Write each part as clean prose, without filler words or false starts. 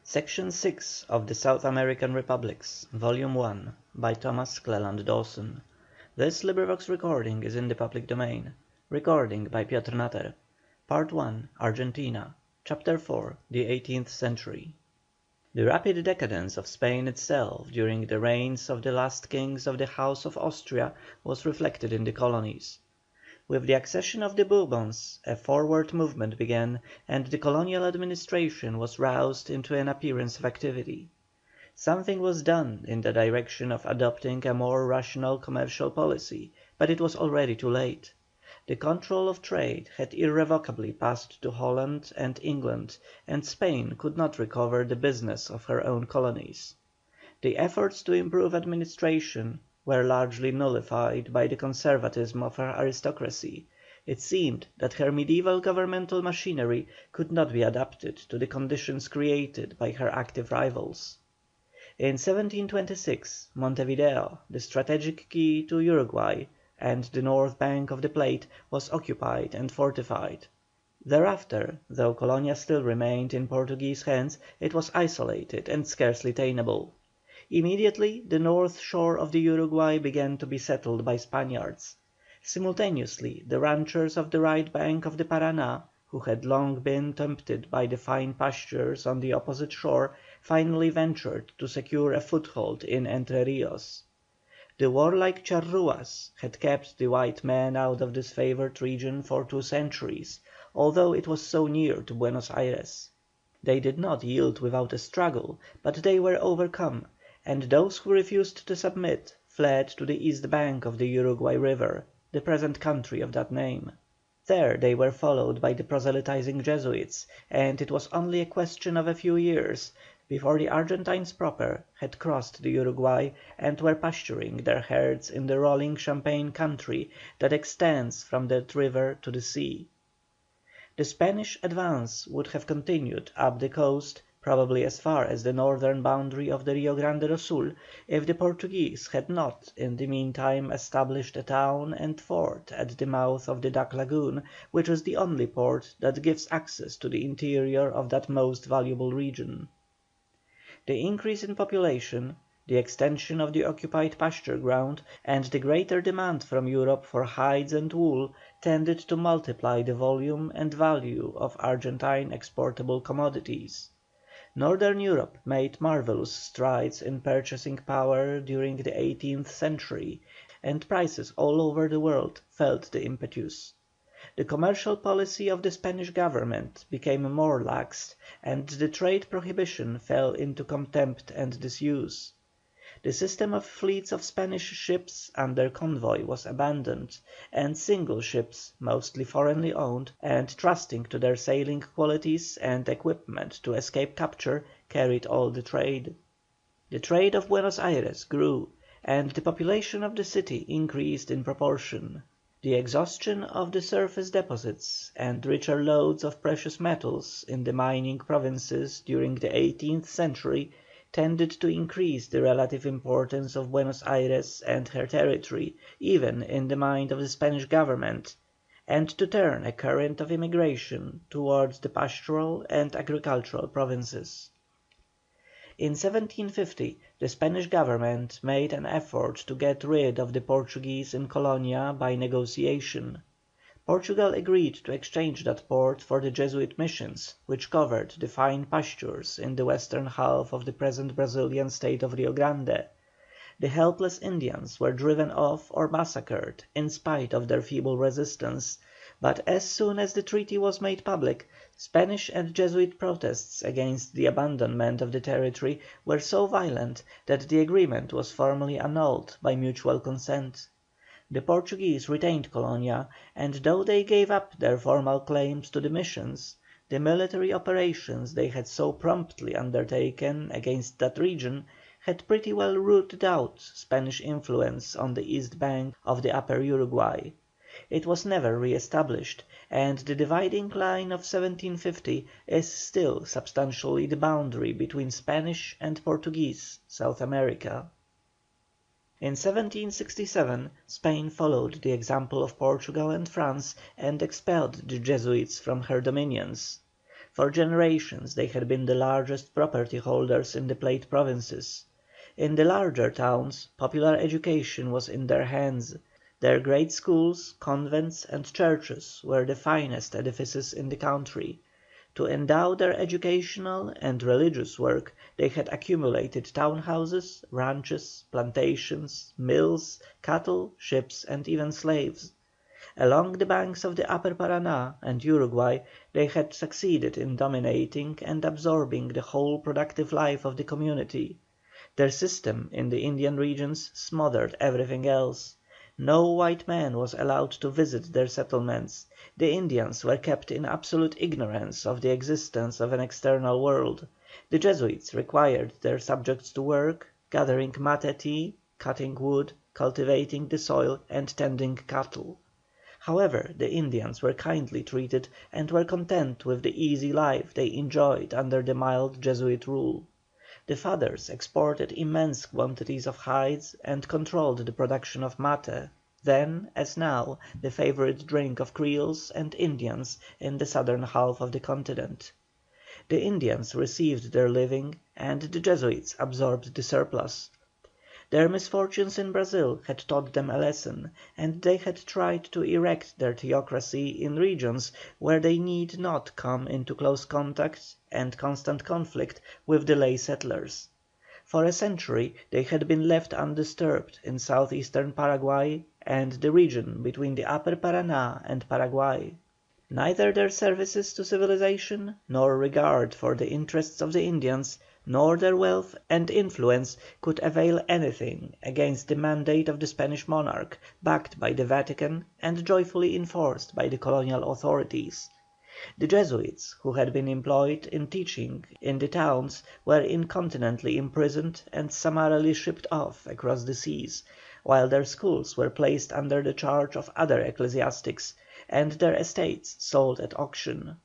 Section 6 of the South American Republics, Volume 1, by Thomas Cleland Dawson. This recording is in the public domain. Recording by Piotr Natter. Part 1, Argentina. Chapter 4, the 18th century. The rapid decadence of Spain itself during the reigns of the last kings of the House of Austria was reflected in the colonies. With the accession of the Bourbons a forward movement began, and the colonial administration was roused into an appearance of activity. Something was done in the direction of adopting a more rational commercial policy, but it was already too late. The control of trade had irrevocably passed to Holland and England, and Spain could not recover the business of her own colonies. The efforts to improve administration were largely nullified by the conservatism of her aristocracy. It seemed that her mediaeval governmental machinery could not be adapted to the conditions created by her active rivals. In 1726 Montevideo, the strategic key to Uruguay and the north bank of the Plate, was occupied and fortified. Thereafter, though Colonia still remained in Portuguese hands, it was isolated and scarcely tenable. Immediately the north shore of the Uruguay began to be settled by Spaniards. Simultaneously the ranchers of the right bank of the Parana, who had long been tempted by the fine pastures on the opposite shore, finally ventured to secure a foothold in Entre Rios. The warlike Charrúas had kept the white men out of this favoured region for 2 centuries, although it was so near to Buenos Aires. They did not yield without a struggle, but they were overcome, and those who refused to submit fled to the east bank of the Uruguay river, the present country of that name. There they were followed by the proselytizing Jesuits, and it was only a question of a few years before the Argentines proper had crossed the Uruguay and were pasturing their herds in the rolling champaign country that extends from that river to the sea. The Spanish advance would have continued up the coast, probably as far as the northern boundary of the Rio Grande do Sul, if the Portuguese had not in the meantime established a town and fort at the mouth of the Duck Lagoon, which is the only port that gives access to the interior of that most valuable region. The increase in population, the extension of the occupied pasture ground, and the greater demand from Europe for hides and wool, tended to multiply the volume and value of Argentine exportable commodities. Northern Europe made marvellous strides in purchasing power during the 18th century, and prices all over the world felt the impetus. The commercial policy of the Spanish government became more lax, and the trade prohibition fell into contempt and disuse. The system of fleets of Spanish ships under convoy was abandoned, and single ships, mostly foreignly owned, and trusting to their sailing qualities and equipment to escape capture, carried all the trade. The trade of Buenos Aires grew, and the population of the city increased in proportion. The exhaustion of the surface deposits and richer lodes of precious metals in the mining provinces during the 18th century tended to increase the relative importance of Buenos Aires and her territory, even in the mind of the Spanish government, and to turn a current of immigration towards the pastoral and agricultural provinces. In 1750 the Spanish government made an effort to get rid of the Portuguese in Colonia by negotiation. Portugal agreed to exchange that port for the Jesuit missions, which covered the fine pastures in the western half of the present Brazilian state of Rio Grande. The helpless Indians were driven off or massacred in spite of their feeble resistance, but as soon as the treaty was made public, Spanish and Jesuit protests against the abandonment of the territory were so violent that the agreement was formally annulled by mutual consent. The Portuguese retained Colonia, and though they gave up their formal claims to the missions, the military operations they had so promptly undertaken against that region had pretty well rooted out Spanish influence on the east bank of the upper Uruguay. It was never re-established, and the dividing line of 1750 is still substantially the boundary between Spanish and Portuguese South America. In 1767 Spain followed the example of Portugal and France and expelled the Jesuits from her dominions. For generations they had been the largest property holders in the Plate provinces. In the larger towns popular education was in their hands. Their great schools, convents, and churches were the finest edifices in the country. To endow their educational and religious work they had accumulated town houses, ranches, plantations, mills, cattle, ships, and even slaves. Along the banks of the Upper Paraná and Uruguay they had succeeded in dominating and absorbing the whole productive life of the community. Their system in the Indian regions smothered everything else. No white man was allowed to visit their settlements. The Indians were kept in absolute ignorance of the existence of an external world. The Jesuits required their subjects to work, gathering mate tea, cutting wood, cultivating the soil, and tending cattle. However, the Indians were kindly treated and were content with the easy life they enjoyed under the mild Jesuit rule. The fathers exported immense quantities of hides and controlled the production of mate, then, as now, the favourite drink of Creoles and Indians in the southern half of the continent. The Indians received their living and the Jesuits absorbed the surplus. Their misfortunes in Brazil had taught them a lesson, and they had tried to erect their theocracy in regions where they need not come into close contact and constant conflict with the lay settlers. For a century they had been left undisturbed in south eastern Paraguay and the region between the Upper Paraná and Paraguay. Neither their services to civilization, nor regard for the interests of the Indians, nor their wealth and influence could avail anything against the mandate of the Spanish monarch, backed by the Vatican and joyfully enforced by the colonial authorities. The Jesuits, who had been employed in teaching in the towns, were incontinently imprisoned and summarily shipped off across the seas, while their schools were placed under the charge of other ecclesiastics, and their estates sold at auction.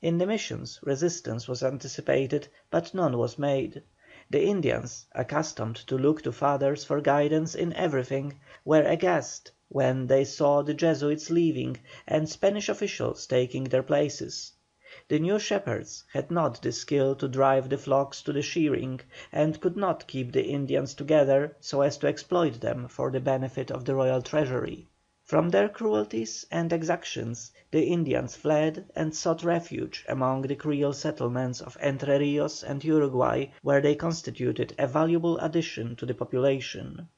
In the missions resistance was anticipated, but none was made. The Indians, accustomed to look to fathers for guidance in everything, were aghast when they saw the Jesuits leaving and Spanish officials taking their places. The new shepherds had not the skill to drive the flocks to the shearing, and could not keep the Indians together so as to exploit them for the benefit of the royal treasury. From their cruelties and exactions the Indians fled and sought refuge among the Creole settlements of Entre Rios and Uruguay, where they constituted a valuable addition to the population.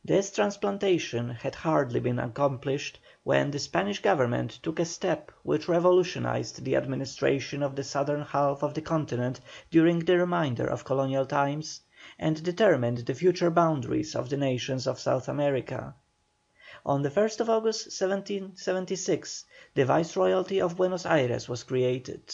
This transplantation had hardly been accomplished when the Spanish Government took a step which revolutionized the administration of the southern half of the continent during the remainder of colonial times, and determined the future boundaries of the nations of South America. On the 1st August 1776 the Viceroyalty of Buenos Aires was created.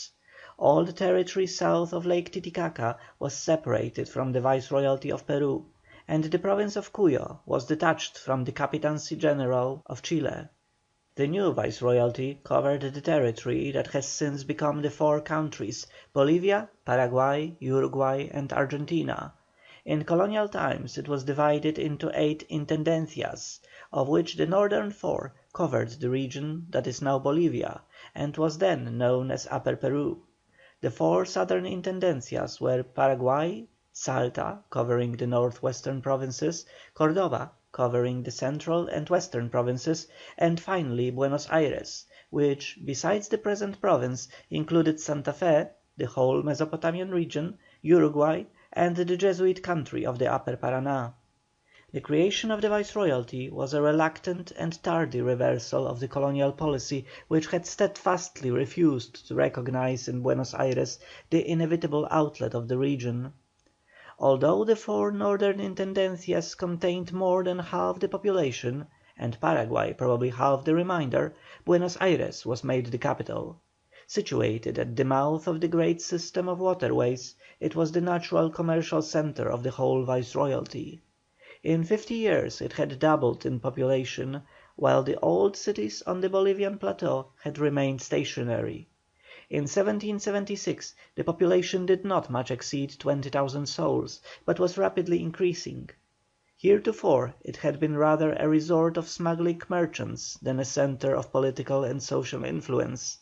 All the territory south of Lake Titicaca was separated from the Viceroyalty of Peru, and the province of Cuyo was detached from the Capitanecy General of Chile. The new Viceroyalty covered the territory that has since become the four countries, Bolivia, Paraguay, Uruguay, and Argentina. In colonial times it was divided into 8 intendencias, of which the northern 4 covered the region that is now Bolivia, and was then known as Upper Peru. The 4 southern intendencias were Paraguay, Salta, covering the northwestern provinces, Córdoba, covering the central and western provinces, and finally Buenos Aires, which, besides the present province, included Santa Fe, the whole Mesopotamian region, Uruguay, and the Jesuit country of the Upper Paraná. The creation of the Viceroyalty was a reluctant and tardy reversal of the colonial policy which had steadfastly refused to recognise in Buenos Aires the inevitable outlet of the region. Although the 4 northern intendencias contained more than half the population, and Paraguay probably half the remainder, Buenos Aires was made the capital. Situated at the mouth of the great system of waterways, it was the natural commercial centre of the whole Viceroyalty. In 50 years it had doubled in population, while the old cities on the Bolivian plateau had remained stationary. In 1776 the population did not much exceed 20,000 souls, but was rapidly increasing. Heretofore it had been rather a resort of smuggling merchants than a centre of political and social influence.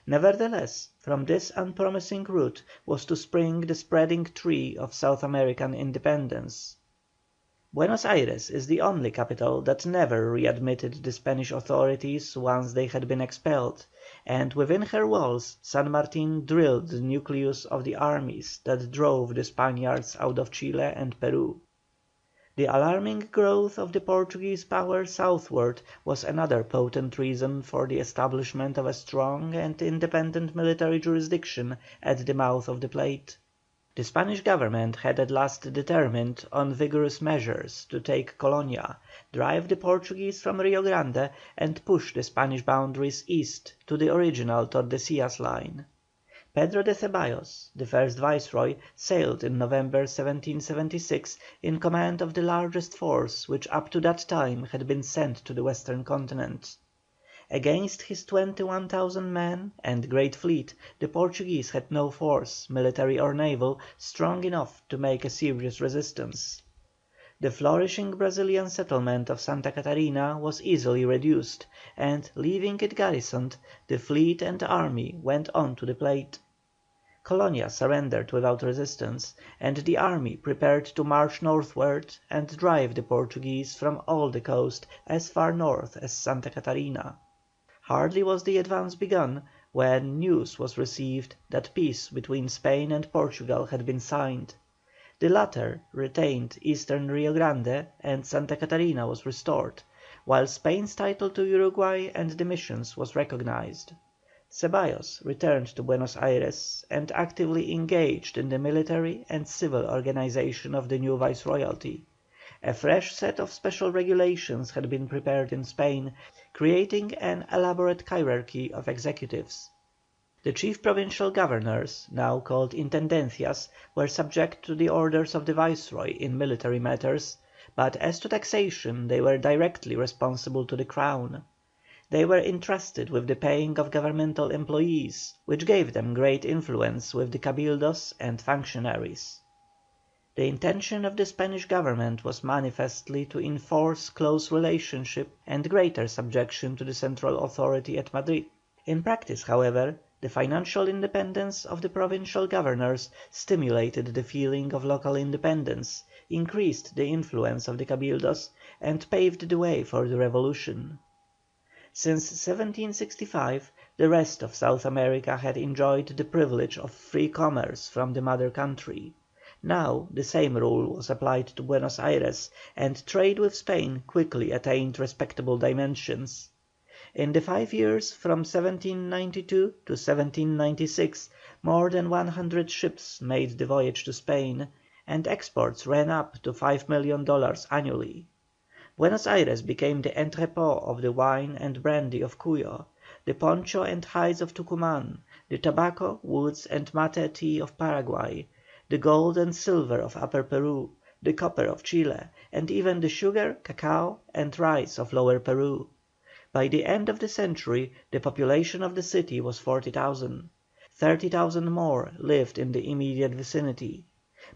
Nevertheless, From this unpromising root was to spring the spreading tree of South American independence. Buenos Aires is the only capital that never readmitted the Spanish authorities once they had been expelled, and within her walls San Martin drilled the nucleus of the armies that drove the Spaniards out of Chile and Peru. The alarming growth of the Portuguese power southward was another potent reason for the establishment of a strong and independent military jurisdiction at the mouth of the Plate. The Spanish Government had at last determined on vigorous measures to take Colonia, drive the Portuguese from Rio Grande, and push the Spanish boundaries east to the original Tordesillas line. Pedro de Ceballos, the first Viceroy, sailed in November, 1776, in command of the largest force which up to that time had been sent to the western continent. Against his 21,000 men and great fleet, the Portuguese had no force, military or naval, strong enough to make a serious resistance. The flourishing Brazilian settlement of Santa Catarina was easily reduced, and, leaving it garrisoned, the fleet and army went on to the Plate. Colonia surrendered without resistance, and the army prepared to march northward and drive the Portuguese from all the coast as far north as Santa Catarina. Hardly was the advance begun when news was received that peace between Spain and Portugal had been signed. The latter retained eastern Rio Grande and Santa Catarina was restored, while Spain's title to Uruguay and the Missions was recognized. Ceballos returned to Buenos Aires and actively engaged in the military and civil organization of the new Viceroyalty. A fresh set of special regulations had been prepared in Spain, creating an elaborate hierarchy of executives. The chief provincial governors, now called Intendencias, were subject to the orders of the Viceroy in military matters, but as to taxation they were directly responsible to the Crown. They were entrusted with the paying of governmental employees, which gave them great influence with the cabildos and functionaries. The intention of the Spanish Government was manifestly to enforce close relationship and greater subjection to the central authority at Madrid. In practice, however, the financial independence of the provincial governors stimulated the feeling of local independence, increased the influence of the cabildos, and paved the way for the revolution. Since 1765 the rest of South America had enjoyed the privilege of free commerce from the mother country. Now the same rule was applied to Buenos Aires, and trade with Spain quickly attained respectable dimensions. In the 5 years from 1792 to 1796 more than 100 ships made the voyage to Spain, and exports ran up to $5 millions annually. Buenos Aires became the entrepot of the wine and brandy of Cuyo, the poncho and hides of Tucuman, the tobacco, woods and mate tea of Paraguay, the gold and silver of Upper Peru, the copper of Chile, and even the sugar, cacao, and rice of Lower Peru. By the end of the century the population of the city was 40,000. 30,000 more lived in the immediate vicinity.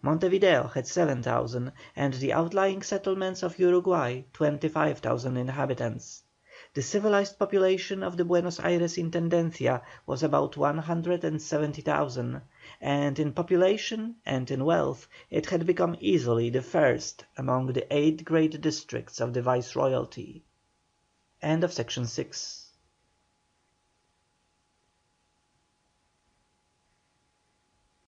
Montevideo had 7,000, and the outlying settlements of Uruguay 25,000 inhabitants. The civilized population of the Buenos Aires Intendencia was about 170,000, and in population and in wealth it had become easily the first among the 8 great districts of the Viceroyalty. End of section 6.